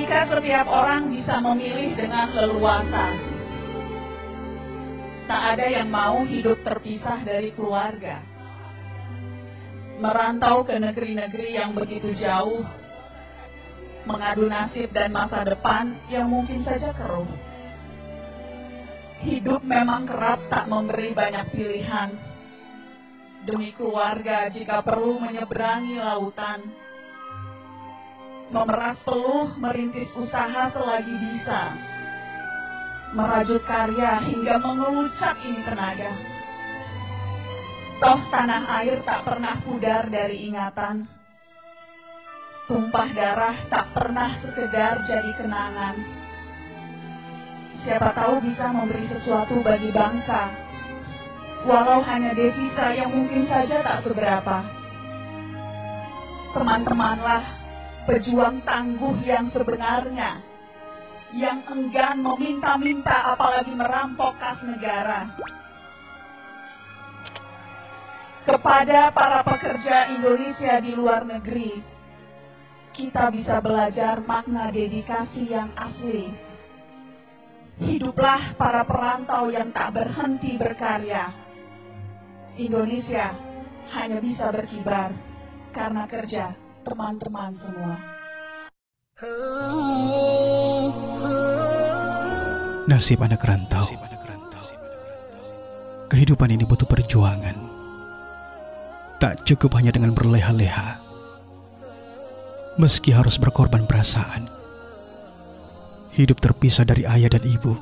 jika setiap orang bisa memilih dengan leluasa. Tak ada yang mau hidup terpisah dari keluarga. Merantau ke negeri-negeri yang begitu jauh, mengadu nasib dan masa depan yang mungkin saja keruh. Hidup memang kerap tak memberi banyak pilihan. Demi keluarga jika perlu menyeberangi lautan, memeras peluh merintis usaha selagi bisa, merajut karya hingga mengelucak ini tenaga. Toh tanah air tak pernah pudar dari ingatan, tumpah darah tak pernah sekedar jadi kenangan. Siapa tahu bisa memberi sesuatu bagi bangsa, walau hanya devisa yang mungkin saja tak seberapa. Teman-temanlah pejuang tangguh yang sebenarnya, yang enggan meminta-minta apalagi merampok kas negara. Kepada para pekerja Indonesia di luar negeri, kita bisa belajar makna dedikasi yang asli. Hiduplah para perantau yang tak berhenti berkarya. Indonesia hanya bisa berkibar karena kerja teman-teman semua. Nasib anak rantau. Kehidupan ini butuh perjuangan. Tak cukup hanya dengan berleha-leha. Meski harus berkorban perasaan. Hidup terpisah dari ayah dan ibu,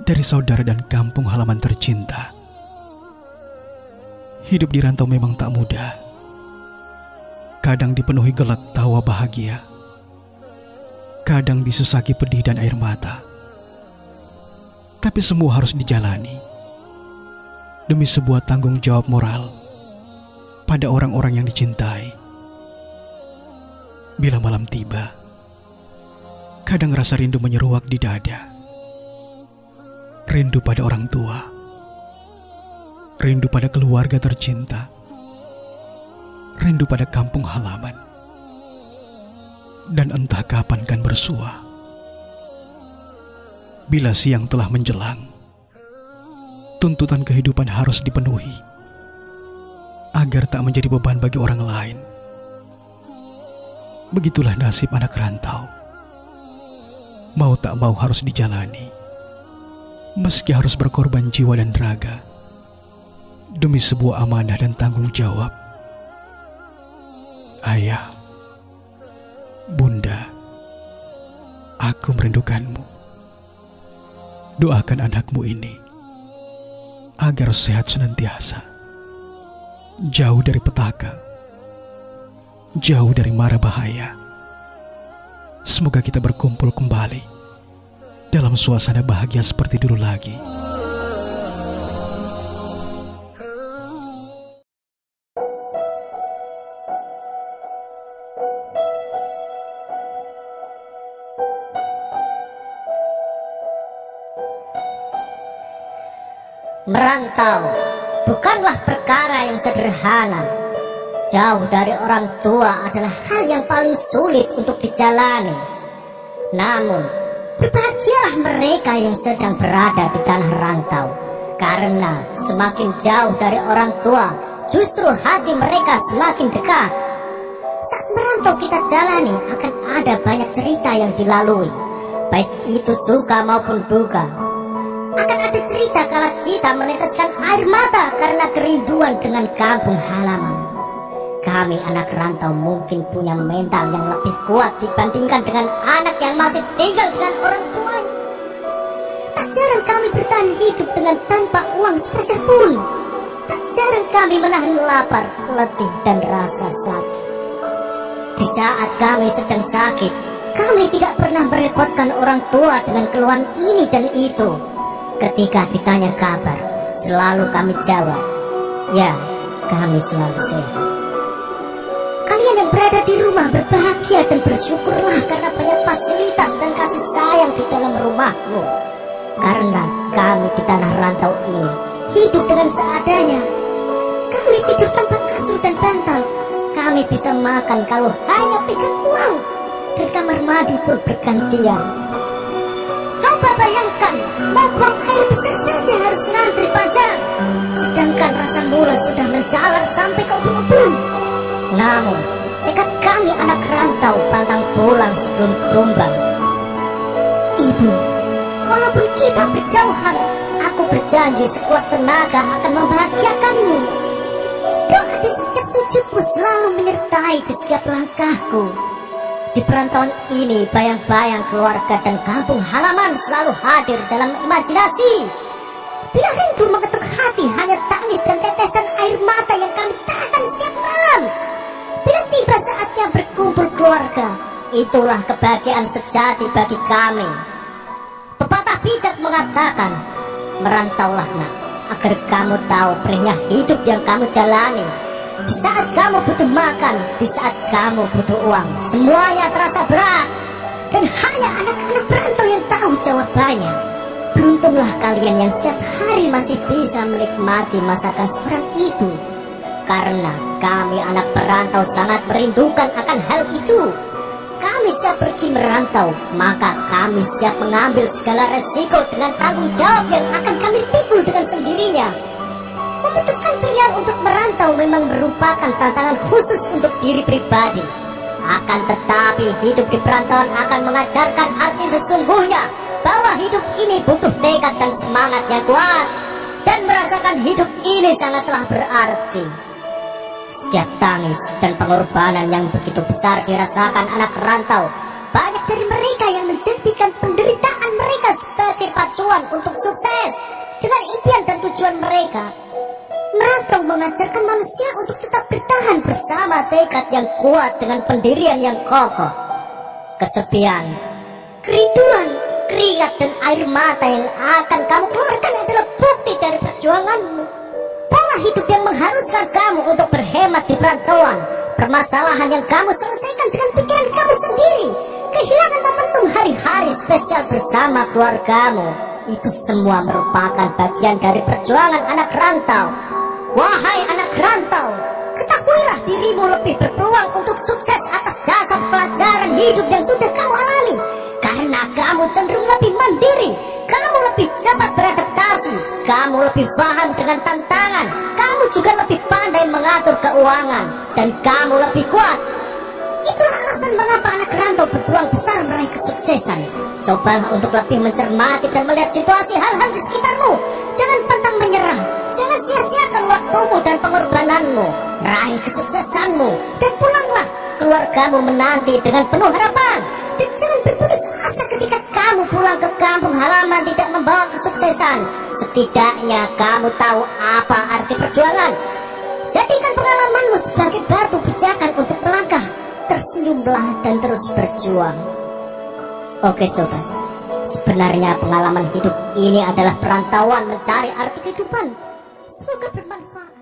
dari saudara dan kampung halaman tercinta. Hidup di rantau memang tak mudah. Kadang dipenuhi gelak tawa bahagia, kadang disusaki pedih dan air mata. Tapi semua harus dijalani demi sebuah tanggung jawab moral pada orang-orang yang dicintai. Bila malam tiba, kadang rasa rindu menyeruak di dada. Rindu pada orang tua, rindu pada keluarga tercinta, rindu pada kampung halaman. Dan entah kapan kan bersua. Bila siang telah menjelang, tuntutan kehidupan harus dipenuhi agar tak menjadi beban bagi orang lain. Begitulah nasib anak rantau. Mau tak mau harus dijalani, meski harus berkorban jiwa dan raga demi sebuah amanah dan tanggung jawab. Ayah, Bunda, aku merindukanmu. Doakan anakmu ini agar sehat senantiasa, jauh dari petaka, jauh dari mara bahaya. Semoga kita berkumpul kembali dalam suasana bahagia seperti dulu lagi. Merantau bukanlah perkara yang sederhana. Jauh dari orang tua adalah hal yang paling sulit untuk dijalani. Namun, berbahagialah mereka yang sedang berada di tanah rantau. Karena semakin jauh dari orang tua, justru hati mereka semakin dekat. Saat merantau kita jalani, akan ada banyak cerita yang dilalui, baik itu suka maupun duka. Akan ada cerita kala kita meneteskan air mata karena kerinduan dengan kampung halaman. Kami anak rantau mungkin punya mental yang lebih kuat dibandingkan dengan anak yang masih tinggal dengan orang tuanya. Tak jarang kami bertahan hidup dengan tanpa uang sepeser pun. Tak jarang kami menahan lapar, letih, dan rasa sakit. Di saat kami sedang sakit, kami tidak pernah merepotkan orang tua dengan keluhan ini dan itu. Ketika ditanya kabar, selalu kami jawab, ya, kami selalu sehat. Kalian yang berada di rumah berbahagia dan bersyukurlah karena banyak fasilitas dan kasih sayang di dalam rumahmu. Karena kami di tanah rantau ini hidup dengan seadanya. Kami tidur tanpa kasur dan bantal. Kami bisa makan kalau hanya pegang uang. dan kamar mandi pun bergantian. Coba bayangkan, mau buang air besar saja harus ngantri panjang, sedangkan rasa mules sudah menjalar sampai ke ubun-ubun. Namun, tekad kami anak rantau pantang pulang sebelum tumbang. Ibu, walaupun kita berjauhan, aku berjanji sekuat tenaga akan membahagiakanmu. Doa di setiap sujudku selalu menyertai di setiap langkahku. Di perantauan ini, bayang-bayang keluarga dan kampung halaman selalu hadir dalam imajinasi. Bila rindu mengetuk hati, hanya tangis dan tetesan air mata yang kami tahan setiap malam. Bila tiba saatnya berkumpul keluarga, itulah kebahagiaan sejati bagi kami. Pepatah bijak mengatakan, merantaulah nak, agar kamu tahu perihnya hidup yang kamu jalani. Di saat kamu butuh makan, di saat kamu butuh uang, semuanya terasa berat. Dan hanya anak-anak perantau yang tahu jawabannya. Beruntunglah kalian yang setiap hari masih bisa menikmati masakan seorang ibu. Karena kami anak perantau sangat merindukan akan hal itu. Kami siap pergi merantau, maka kami siap mengambil segala resiko dengan tanggung jawab yang akan kami pikul dengan sendirinya. Memutuskan pilihan untuk merantau memang merupakan tantangan khusus untuk diri pribadi. Akan tetapi hidup di perantauan akan mengajarkan arti sesungguhnya bahwa hidup ini butuh tekad dan semangat yang kuat. Dan merasakan hidup ini sangatlah berarti. Setiap tangis dan pengorbanan yang begitu besar dirasakan anak rantau. Banyak dari mereka yang menjadikan penderitaan mereka sebagai pacuan untuk sukses. Dengan impian dan tujuan mereka, merantau mengajarkan manusia untuk tetap bertahan bersama tekad yang kuat dengan pendirian yang kokoh. Kesepian, kerinduan, keringat dan air mata yang akan kamu keluarkan adalah bukti dari perjuanganmu. Pola hidup yang mengharuskan kamu untuk berhemat di perantauan, permasalahan yang kamu selesaikan dengan pikiran kamu sendiri, kehilangan momentum hari-hari spesial bersama keluargamu, itu semua merupakan bagian dari perjuangan anak rantau. Wahai anak rantau, ketahuilah dirimu lebih berpeluang untuk sukses atas dasar pelajaran hidup yang sudah kamu alami. Karena kamu cenderung lebih mandiri, kamu lebih cepat beradaptasi, kamu lebih paham dengan tantangan, kamu juga lebih pandai mengatur keuangan, dan kamu lebih kuat. Itulah alasan mengapa anak rantau berpeluang besar meraih kesuksesan. Cobalah untuk lebih mencermati dan melihat situasi hal-hal di sekitarmu. Jangan pantang menyerah, jangan sia-siakan waktumu dan pengorbananmu. Raih kesuksesanmu dan pulanglah. Keluargamu menanti dengan penuh harapan. Dan jangan berputus asa ketika kamu pulang ke kampung halaman tidak membawa kesuksesan. Setidaknya kamu tahu apa arti perjuangan. Jadikan pengalamanmu sebagai batu pijakan untuk melangkah. Tersenyumlah dan terus berjuang. Oke sobat, sebenarnya pengalaman hidup ini adalah perantauan mencari arti kehidupan. Semoga bermanfaat.